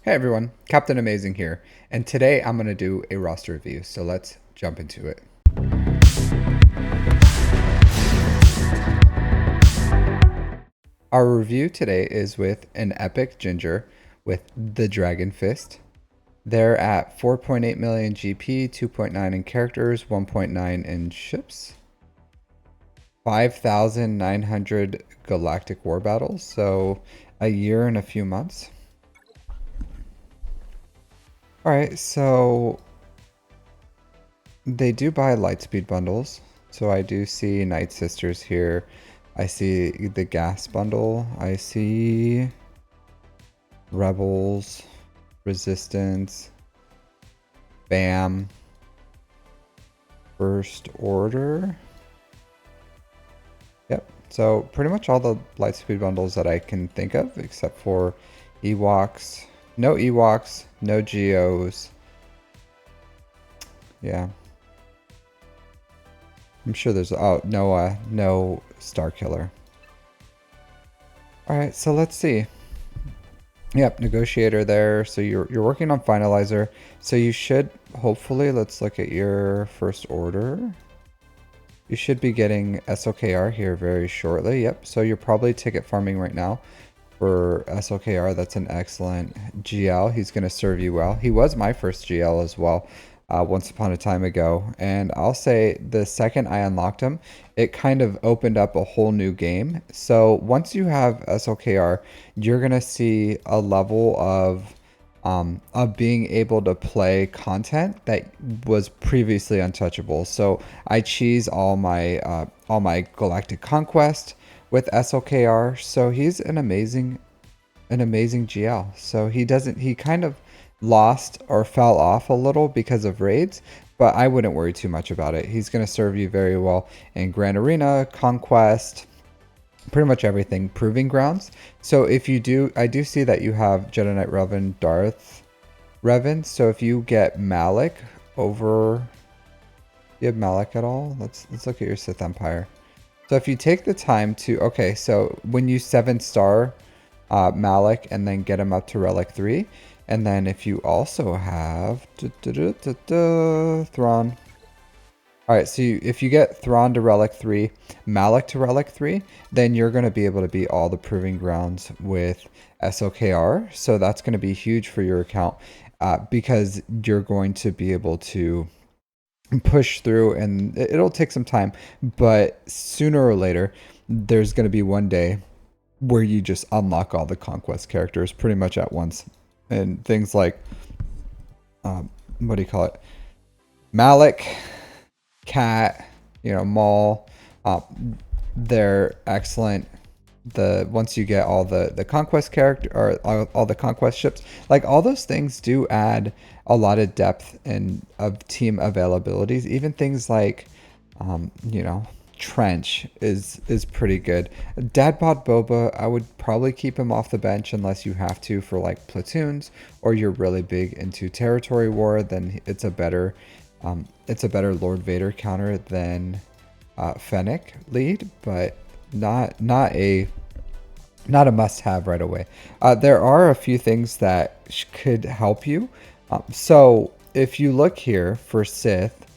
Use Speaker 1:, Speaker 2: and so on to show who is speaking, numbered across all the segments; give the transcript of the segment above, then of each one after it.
Speaker 1: Hey everyone, Captain Amazing here, and today I'm going to do a roster review, so let's jump into it. Our review today is with an epic Ginger with the Dragon Fist. They're at 4.8 million GP, 2.9 in characters, 1.9 in ships, 5,900 galactic war battles, so a year and a few months. Alright, so they do buy LightSpeed bundles, so I do see Night Sisters here. I see the gas bundle. I see Rebels, Resistance, BAM, First Order. Yep, so pretty much all the LightSpeed bundles that I can think of, except for Ewoks. No Ewoks, no Geos. Yeah. I'm sure there's no Star Killer. All right, so let's see. Yep, negotiator there. So you're working on finalizer. So you should hopefully, let's look at your first order. You should be getting SLKR here very shortly. Yep. So you're probably ticket farming right now for SLKR. That's an excellent GL. He's going to serve you well. He was my first GL as well. Once upon a time ago, and I'll say the second I unlocked him, it kind of opened up a whole new game. So once you have SLKR, you're gonna see a level of being able to play content that was previously untouchable. So I cheese all my Galactic Conquest with SLKR. So he's an amazing GL. So he kind of lost or fell off a little because of raids, but I wouldn't worry too much about it. He's going to serve you very well in Grand Arena, Conquest, pretty much everything, Proving Grounds. So if you do, I do see that you have Jedi Knight Revan, Darth Revan. So if you get Malik over, you have Malik at all? Let's look at your Sith Empire. So if you take the time to, okay, so when you 7-star Malik and then get him up to Relic 3, and then if you also have Thrawn. Alright, so if you get Thrawn to Relic 3, Malik to Relic 3, then you're going to be able to beat all the Proving Grounds with SLKR. So that's going to be huge for your account because you're going to be able to push through, and it'll take some time, but sooner or later, there's going to be one day where you just unlock all the Conquest characters pretty much at once. And things like, what do you call it? Malik, Cat, Maul, they're excellent. Once you get all the conquest character or all the conquest ships, like all those things do add a lot of depth and of team availabilities. Even things like, Trench is pretty good. Dadbot Boba, I would probably keep him off the bench unless you have to for like platoons or you're really big into territory war. Then it's a better Lord Vader counter than Fennec lead, but not a must-have right away. There are a few things that could help you. So if you look here for Sith,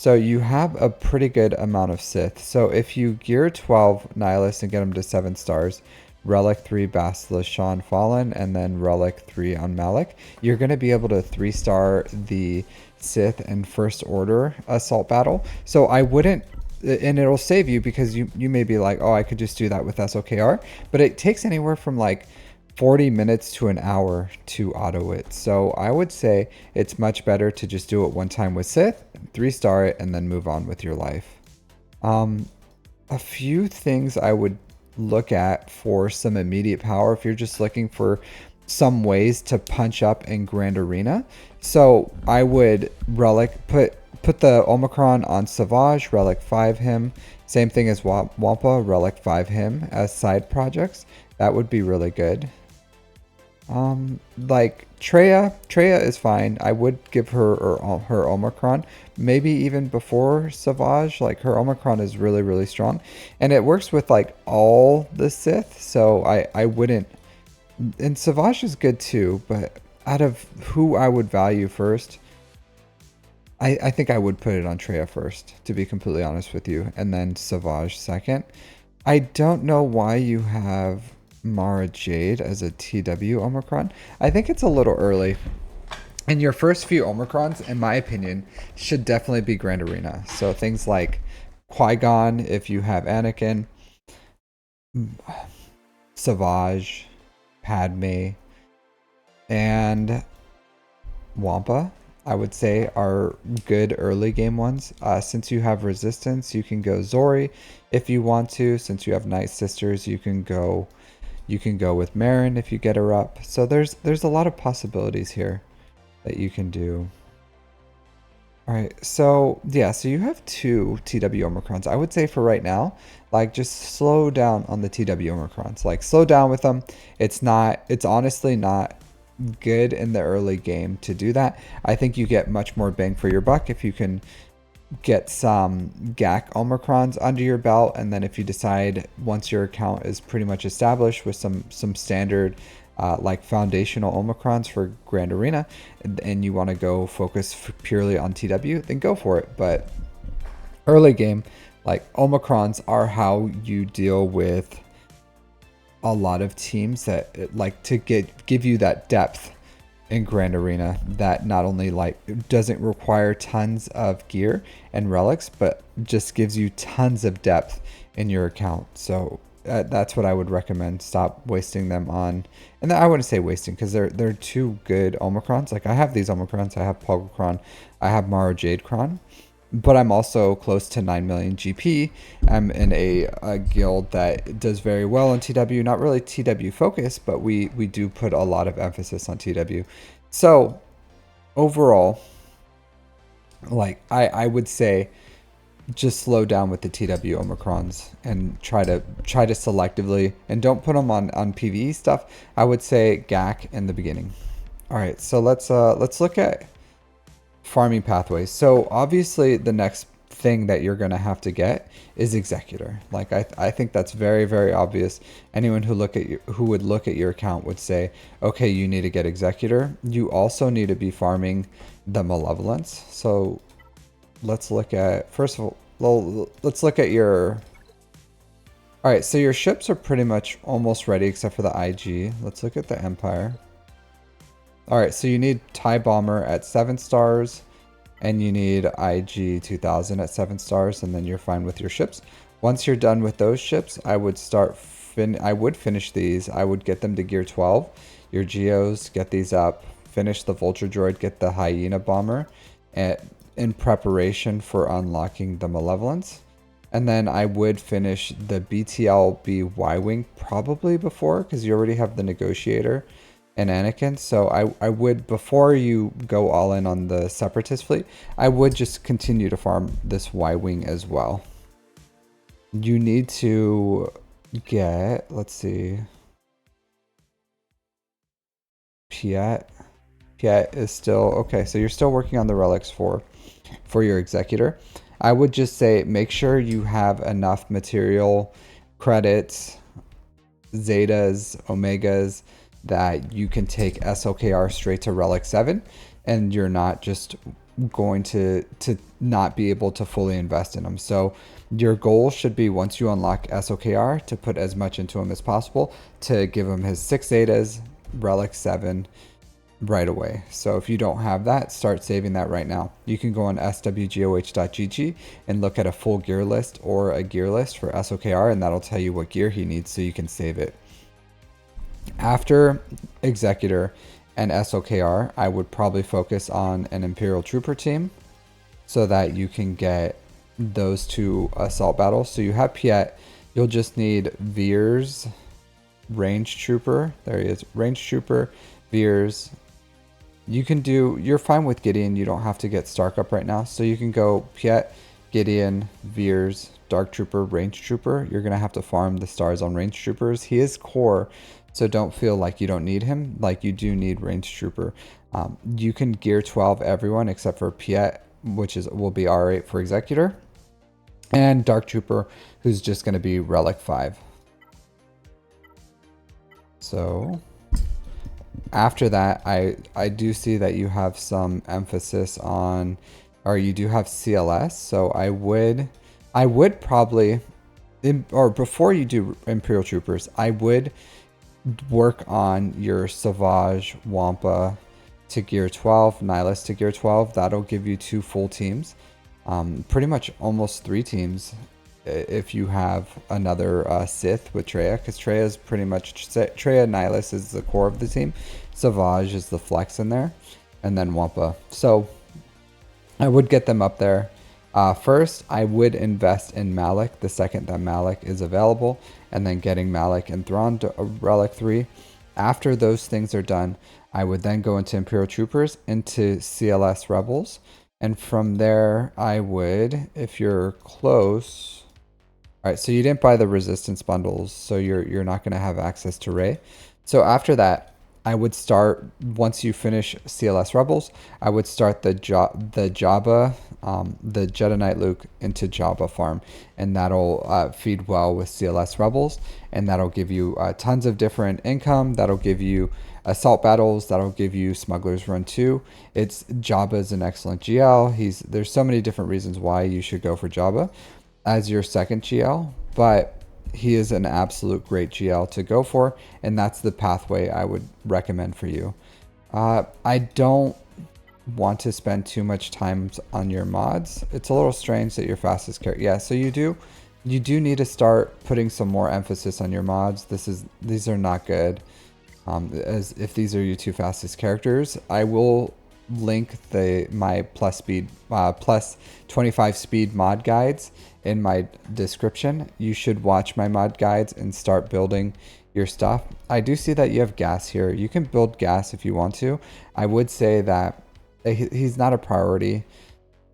Speaker 1: so you have a pretty good amount of Sith. So if you gear 12 Nihilist and get them to 7 stars, Relic 3 Basilisk Shan Fallen, and then Relic 3 on Malik, you're going to be able to 3-star the Sith and First Order Assault Battle. So I wouldn't, and it'll save you because you may be like, oh, I could just do that with SLKR, but it takes anywhere from like 40 minutes to an hour to auto it. So I would say it's much better to just do it one time with Sith, 3-star it, and then move on with your life. A few things I would look at for some immediate power if you're just looking for some ways to punch up in Grand Arena. So I would put the Omicron on Savage, Relic 5 him. Same thing as Wampa, Relic 5 him as side projects. That would be really good. Like Treya is fine. I would give her Omicron, maybe even before Savage. Like her Omicron is really, really strong, and it works with like all the Sith. So I wouldn't And Savage is good too, but out of who I would value first, I think I would put it on Treya first, to be completely honest with you, and then Savage second. I don't know why you have Mara Jade as a TW Omicron. I think it's a little early. And your first few Omicrons, in my opinion, should definitely be Grand Arena. So things like Qui-Gon, if you have Anakin, Savage, Padme, and Wampa, I would say, are good early game ones. Since you have Resistance, you can go Zori if you want to. Since you have Night Sisters, you can go with Marin if you get her up. So there's a lot of possibilities here that you can do. All right, so yeah, so you have two TW Omicrons. I would say for right now, like just slow down on the TW Omicrons. Like slow down with them. It's honestly not good in the early game to do that. I think you get much more bang for your buck if you can get some GAC Omicrons under your belt, and then if you decide once your account is pretty much established with some standard like foundational Omicrons for Grand Arena, and you want to go focus purely on TW, then go for it. But early game, like Omicrons are how you deal with a lot of teams that like to give you that depth in Grand Arena that not only like doesn't require tons of gear and relics, but just gives you tons of depth in your account. So that's what I would recommend. Stop wasting them on, and I wouldn't say wasting because they're two good Omicrons. Like I have these Omicrons, I have Pogocron, I have Mara Jadecron, but I'm also close to 9 million GP. I'm in a guild that does very well in TW, not really TW focused, but we do put a lot of emphasis on TW. So overall, like I would say just slow down with the TW Omicrons and try to selectively, and don't put them on PvE stuff. I would say GAC in the beginning. All right, so let's look at farming pathways. So obviously the next thing that you're going to have to get is Executor. Like I think that's very, very obvious. Anyone who would look at your account would say, okay, you need to get Executor. You also need to be farming the Malevolence. So let's look at, first of all, let's look at your, all right, so your ships are pretty much almost ready except for the IG. Let's look at the Empire. All right, so you need TIE Bomber at 7 stars, and you need IG 2000 at 7 stars, and then you're fine with your ships. Once you're done with those ships, I would finish these. I would get them to gear 12. Your Geos, get these up. Finish the Vulture Droid, get the Hyena Bomber, in preparation for unlocking the Malevolence. And then I would finish the BTLB Y-Wing probably before, because you already have the Negotiator and Anakin. So I would, before you go all in on the Separatist fleet, I would just continue to farm this Y-Wing as well. You need to get, let's see, Piet is still, okay, so you're still working on the relics for your Executor. I would just say make sure you have enough material, credits, Zetas, Omegas, that you can take SLKR straight to Relic 7, and you're not just going to not be able to fully invest in them. So your goal should be, once you unlock SLKR, to put as much into him as possible, to give him his 6 Zetas, Relic 7 right away. So if you don't have that, start saving that right now. You can go on swgoh.gg and look at a full gear list or a gear list for SLKR, and that'll tell you what gear he needs so you can save it. After Executor and SLKR, I would probably focus on an Imperial Trooper team so that you can get those two assault battles. So you have Piet, you'll just need Veers, Range Trooper, there he is, Range Trooper, Veers. You're fine with Gideon, you don't have to get Stark up right now. So you can go Piet, Gideon, Veers, Dark Trooper, Range Trooper. You're going to have to farm the stars on Range Troopers. He is core, so don't feel like you don't need him. Like, you do need Range Trooper. You can gear 12 everyone except for Piet, which will be R8 for Executor, and Dark Trooper, who's just going to be Relic 5. So After that, I do see that you have some emphasis on, or you do have CLS. So I would probably, or before you do Imperial Troopers, I would work on your Savage Wampa to gear 12, Nihilus to gear 12. That'll give you 2 full teams. Pretty much almost 3 teams if you have another Sith with Traya, because Traya is pretty much, Traya Nihilus is the core of the team. Savage is the flex in there, and then Wampa. So I would get them up there. First, I would invest in Malik the second that Malik is available, and then getting Malik and Thrawn to Relic 3. After those things are done, I would then go into Imperial Troopers, into CLS Rebels, and from there, I would, if you're close... Alright, so you didn't buy the Resistance Bundles, so you're not going to have access to Rey. So after that, I would start, once you finish CLS Rebels, I would start the Jabba, the Jedi Knight Luke into Jabba farm, and that'll feed well with CLS Rebels, and that'll give you tons of different income. That'll give you assault battles. That'll give you Smuggler's Run 2. Jabba is an excellent GL. There's so many different reasons why you should go for Jabba as your second GL, but he is an absolute great GL to go for, and that's the pathway I would recommend for you. I don't want to spend too much time on your mods. It's a little strange that your fastest character... Yeah, so you do need to start putting some more emphasis on your mods. These are not good. As if these are your 2 fastest characters, I will link my plus 25 speed mod guides in my description. You should watch my mod guides and start building your stuff. I do see that you have gas here. You can build gas if you want to. I would say that he's not a priority.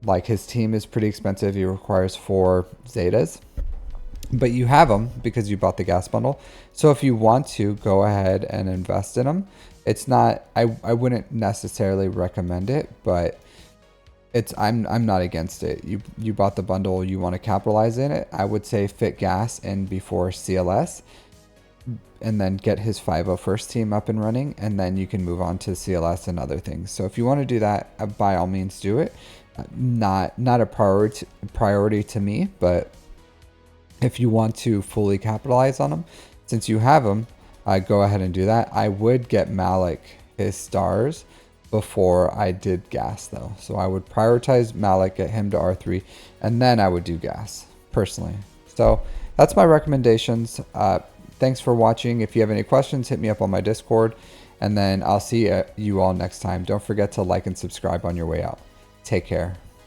Speaker 1: Like, his team is pretty expensive. He requires 4 Zetas, but you have them because you bought the gas bundle. So if you want to, go ahead and invest in them. It's not, I wouldn't necessarily recommend it, but I'm not against it. You bought the bundle, you want to capitalize in it. I would say fit gas in before CLS, and then get his 501st team up and running, and then you can move on to CLS and other things. So if you want to do that, by all means do it. Not a priority to me, but if you want to fully capitalize on them, since you have them, go ahead and do that. I would get Malik his stars before I did gas though. So I would prioritize Malik, get him to R3, and then I would do gas personally. So that's my recommendations. Thanks for watching. If you have any questions, hit me up on my Discord, and then I'll see you all next time. Don't forget to like and subscribe on your way out. Take care.